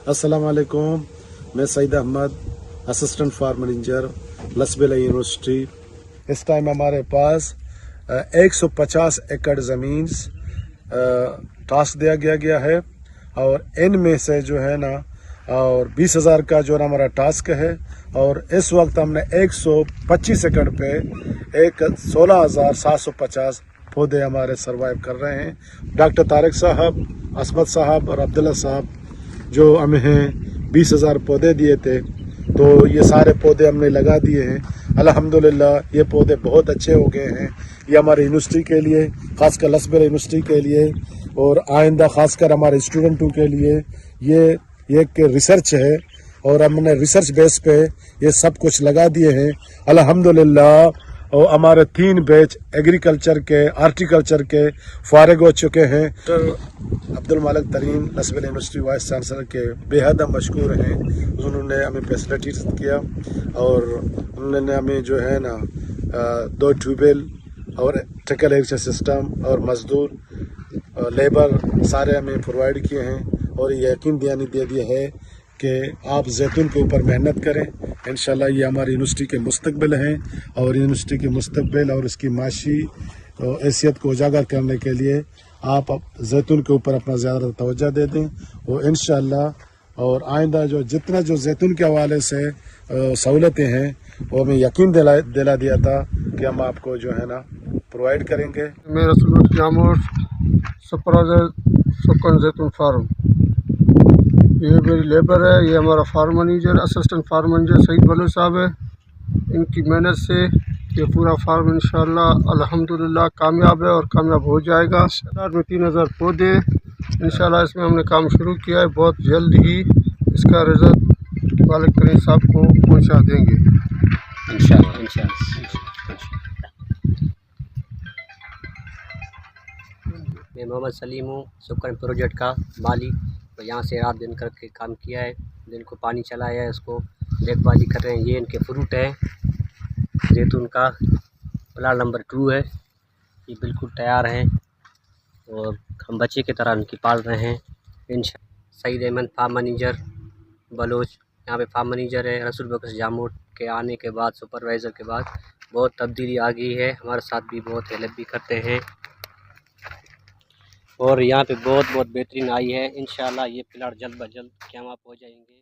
अस्सलाम वालेकुम। मैं Saeed Ahmed, assistant farm manager Lasbela university. इस टाइम हमारे पास 150 एकड़ ज़मीन टास्क दिया गया है और इनमें से जो है ना और 20,000 का जो ना हमारा टास्क है और इस वक्त हमने 125 एकड़ पे एक 16,750 पौधे हमारे सर्वाइव कर रहे हैं। डॉक्टर तारिक साहब, असमत साहब और अब्दुल्ला साहब जो हमें 20,000 पौधे दिए थे, तो ये सारे पौधे हमने लगा दिए हैं। अल्हम्दुलिल्लाह ये पौधे बहुत अच्छे हो गए हैं। ये हमारी यूनिवर्सिटी के लिए, खासकर लसबेला यूनिवर्सिटी के लिए और आइंदा खासकर हमारे स्टूडेंटों के लिए ये एक रिसर्च है और हमने रिसर्च बेस पे ये सब कुछ लगा दिए हैं अल्हम्दुलिल्लाह। और हमारे 3 बैच एग्रीकल्चर के, हार्टिकल्चर के फारिग हो चुके हैं। डॉक्टर अब्दुल मालिक तरीन लसबेला यूनिवर्सिटी वाइस चांसलर के बेहद हम मशकूर हैं। उन्होंने हमें फैसिलिटीज किया और उन्होंने हमें जो है ना 2 ट्यूबवेल और ट्रिकल इरिगेशन सिस्टम और मजदूर लेबर सारे हमें प्रोवाइड किए हैं और ये यकीन दे दिया है कि आप जैतून के ऊपर मेहनत करें। इंशाल्लाह ये हमारी यूनिवर्सिटी के मुस्तकबिल हैं और यूनिवर्सिटी के मुस्तकबिल और इसकी माशी हैसियत को उजागर करने के लिए आप जैतून के ऊपर अपना ज़्यादा तवज्जो दे दें और इंशाल्लाह और आइंदा जो जितना जो जैतून के हवाले से सहूलतें हैं वो हमें यकीन दिला दिया था कि हम आपको जो है ना प्रोवाइड करेंगे। मैं रसूल जामोर सुपरवाइजर सुकन जैतून फार्म, ये मेरी लेबर है। ये हमारा farm manager, assistant farm manager Saeed Baloch साहब है। इनकी मेहनत से ये पूरा फार्म इंशाल्लाह अल्हम्दुलिल्लाह कामयाब है और कामयाब हो जाएगा। में 3,000 पौधे इंशाल्लाह इसमें हमने काम शुरू किया है। बहुत जल्द ही इसका रिजल्ट मालिक करीम साहब को पहुंचा देंगे इंशाल्लाह। मैं मोहम्मद सलीम हूँ, सुकन प्रोजेक्ट का माली। तो यहाँ से रात दिन करके काम किया है, दिन को पानी चलाया है, उसको देखभाली कर रहे हैं। ये इनके फ्रूट है जैतून का, प्लांट नंबर 2 है। ये बिल्कुल तैयार हैं और हम बच्चे की तरह इनकी पाल रहे हैं इंशाल्लाह। सईद अहमद फार्म मैनेजर बलोच यहाँ पे फार्म मैनेजर है। रसूल बख्श जामोर के आने के बाद, सुपरवाइज़र के बाद बहुत तब्दीली आ गई है। हमारे साथ भी बहुत हेल्प भी करते हैं और यहाँ पे बहुत बेहतरीन आई है। इंशाल्लाह ये प्लाट जल्द ब जल्द कामयाब हो जाएंगे।